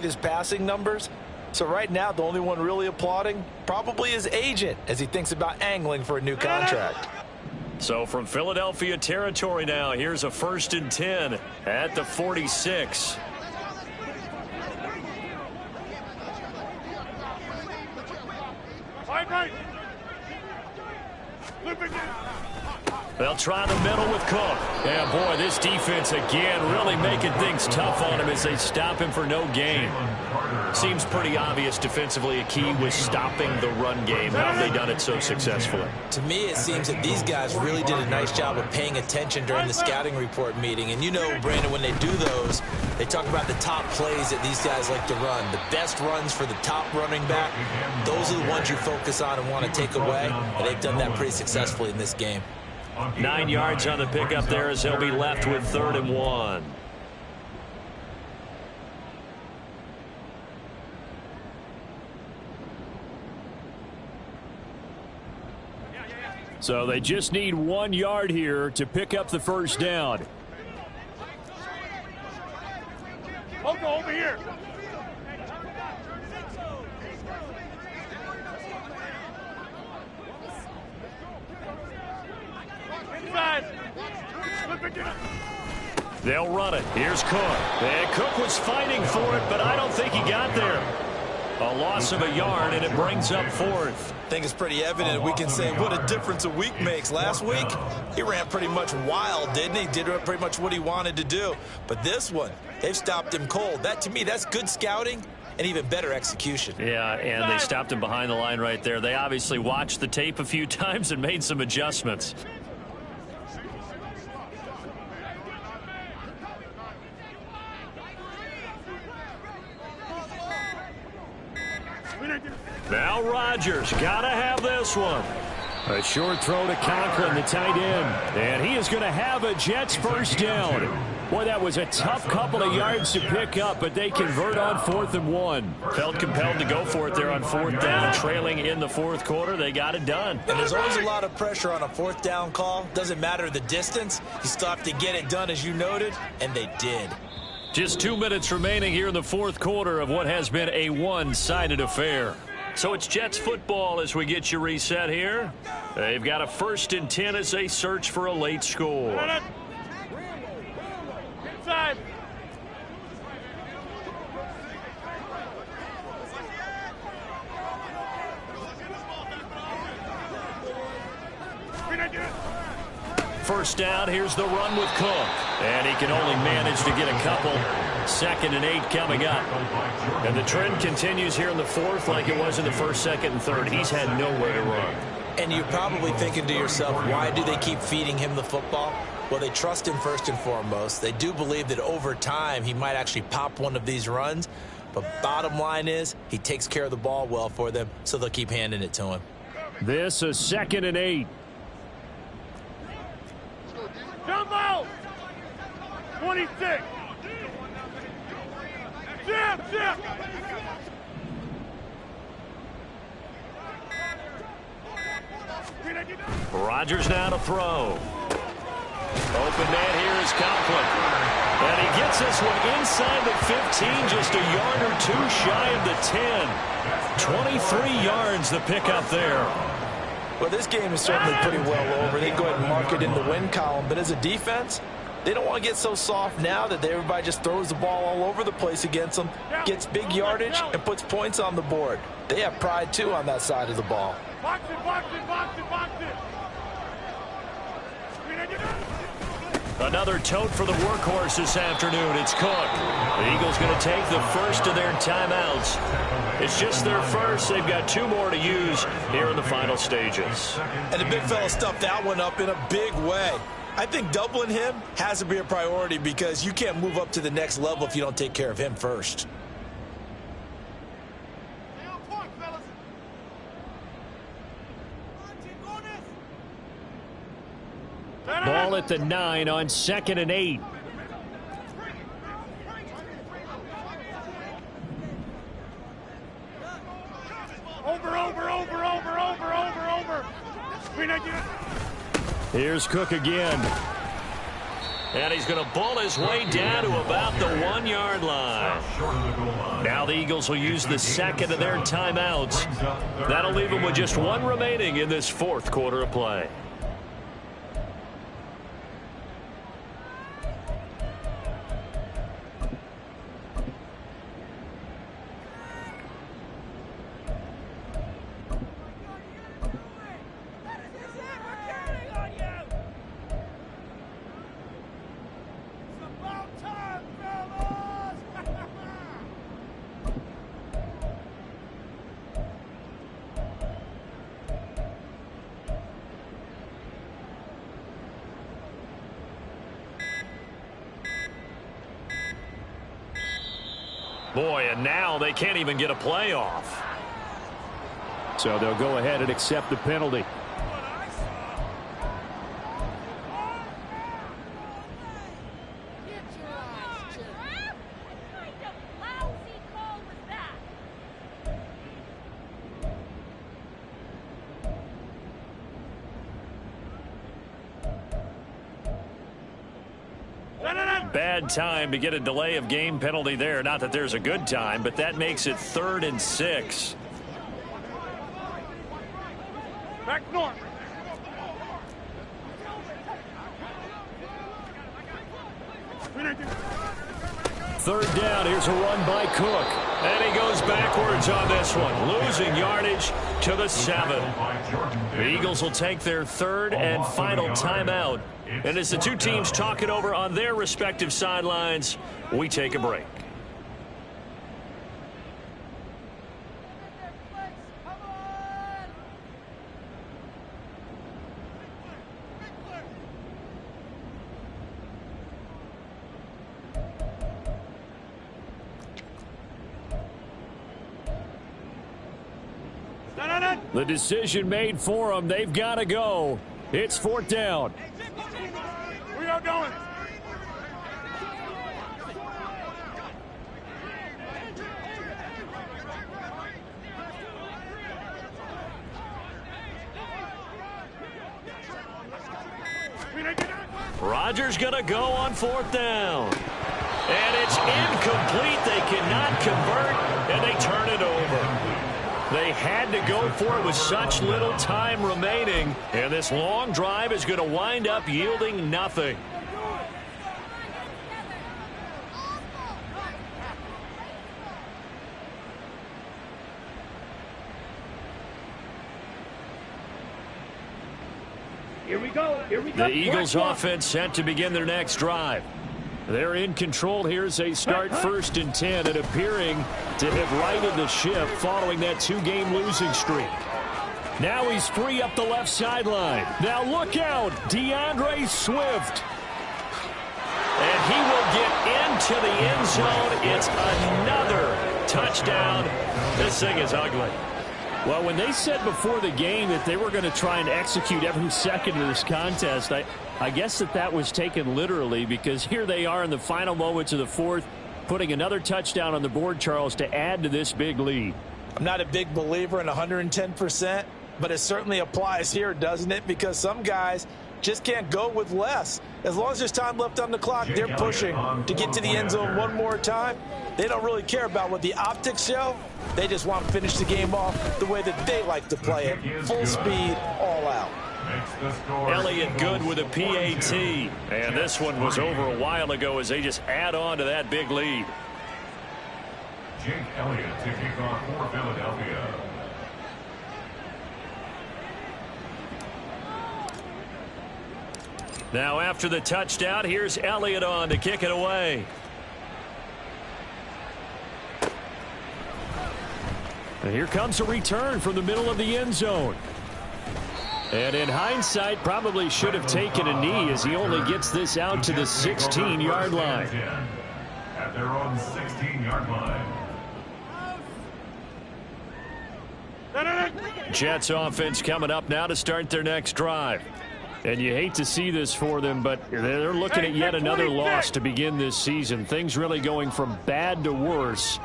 inflate his passing numbers. So right now, the only one really applauding probably his agent as he thinks about angling for a new contract. So from Philadelphia territory now, here's a 1st and 10 at the 46. They'll try the middle with Cook. Yeah, boy, this defense again really making things tough on him as they stop him for no gain. Seems pretty obvious defensively a key was stopping the run game. How have they done it so successfully? To me, it seems that these guys really did a nice job of paying attention during the scouting report meeting. And you know, Brandon, when they do those, they talk about the top plays that these guys like to run. The best runs for the top running back, those are the ones you focus on and want to take away. And they've done that pretty successfully in this game. 9 yards on the pickup there as they'll be left with 3rd and 1. So they just need 1 yard here to pick up the first down. Over here. They'll run it. Here's Cook. And Cook was fighting for it, but I don't think he got there. A loss of a yard, and it brings up 4th. I think it's pretty evident. We can say what a difference a week makes. Last week, he ran pretty much wild, didn't he? Did pretty much what he wanted to do. But this one, they've stopped him cold. That, to me, that's good scouting and even better execution. Yeah, and they stopped him behind the line right there. They obviously watched the tape a few times and made some adjustments. Now Rodgers got to have this one. A short throw to Conklin, the tight end. And he is going to have a Jets first down. Boy, that was a tough couple of yards to pick up, but they convert on 4th and 1. Felt compelled to go for it there on 4th down. Trailing in the 4th quarter, they got it done. And there's always a lot of pressure on a 4th down call. Doesn't matter the distance. You still have to get it done, as you noted, and they did. Just 2 minutes remaining here in the 4th quarter of what has been a one-sided affair. So it's Jets football as we get you reset here. They've got a 1st and 10 as they search for a late score. Inside. First down, here's the run with Cook. And he can only manage to get a couple. 2nd and 8 coming up. And the trend continues here in the 4th like it was in the 1st, 2nd, and 3rd. He's had nowhere to run. And you're probably thinking to yourself, why do they keep feeding him the football? Well, they trust him first and foremost. They do believe that over time he might actually pop one of these runs. But bottom line is he takes care of the ball well for them, so they'll keep handing it to him. This is 2nd and 8. Jumbo! 26! Jim! Rodgers now to throw. Open man here is Conklin. And he gets this one inside the 15, just a yard or two shy of the 10. 23 yards the pickup there. Well, this game is certainly pretty well over. They go ahead and mark it in the win column. But as a defense, they don't want to get so soft now that everybody just throws the ball all over the place against them, gets big yardage, and puts points on the board. They have pride, too, on that side of the ball. Box it. Another tote for the workhorse this afternoon. It's Cook. The Eagles going to take the first of their timeouts. It's just their first. They've got 2 more to use here in the final stages. And the big fella stuffed that one up in a big way. I think doubling him has to be a priority because you can't move up to the next level if you don't take care of him first. Ball at the 9 on 2nd and 8. Over. Here's Cook again. And he's going to bull his way down to about the 1-yard line. Now the Eagles will use the second of their timeouts. That'll leave them with just one remaining in this fourth quarter of play. Boy, and now they can't even get a play off. So they'll go ahead and accept the penalty. Bad time to get a delay of game penalty there. Not that there's a good time, but that makes it 3rd and 6. Back north. Third down. Here's a run by Cook. And he goes backwards on this one, losing yardage to the 7. The Eagles will take their 3rd and final timeout. And as the two teams talk it over on their respective sidelines, we take a break. The decision made for them. They've got to go. It's 4th down. We are going. Rodgers going to go on 4th down. And it's incomplete. They cannot convert, and they turn it over. They had to go for it with such little time remaining, and this long drive is going to wind up yielding nothing. Here we go. The Eagles offense set to begin their next drive. They're in control here as they start 1st and 10 and appearing to have righted the ship following that 2-game losing streak. Now he's free up the left sideline. Now look out, DeAndre Swift. And he will get into the end zone. It's another touchdown. This thing is ugly. Well, when they said before the game that they were going to try and execute every second of this contest, I guess that was taken literally, because here they are in the final moments of the fourth, putting another touchdown on the board, Charles, to add to this big lead. I'm not a big believer in 110%, but it certainly applies here, doesn't it? Because some guys just can't go with less. As long as there's time left on the clock, they're pushing to get to the end zone one more time. They don't really care about what the optics show. They just want to finish the game off the way that they like to play it. Full speed, all out. Elliott good with a PAT. And this one was over a while ago as they just add on to that big lead. Jake Elliott to kick off for Philadelphia. Now after the touchdown, here's Elliott on to kick it away. And here comes a return from the middle of the end zone. And in hindsight, probably should have taken a knee as he only gets this out to the 16-yard line. At their own 16-yard line. Jets offense coming up now to start their next drive. And you hate to see this for them, but they're looking at yet another loss to begin this season. Things really going from bad to worse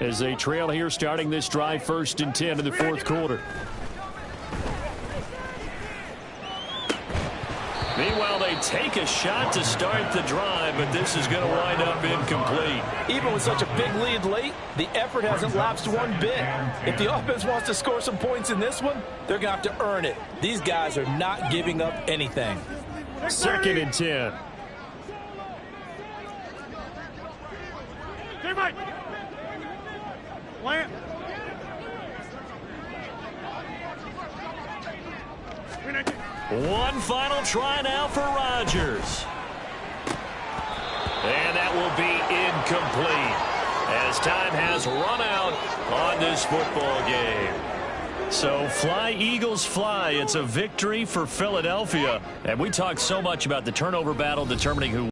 as they trail here starting this drive 1st and 10 in the fourth quarter. Meanwhile, they take a shot to start the drive, but this is going to wind up incomplete. Even with such a big lead late, the effort hasn't lapsed one bit. If the offense wants to score some points in this one, they're going to have to earn it. These guys are not giving up anything. 2nd and 10. Hey, Mike. Plant. One final try now for Rodgers. And that will be incomplete as time has run out on this football game. So fly, Eagles, fly. It's a victory for Philadelphia. And we talked so much about the turnover battle determining who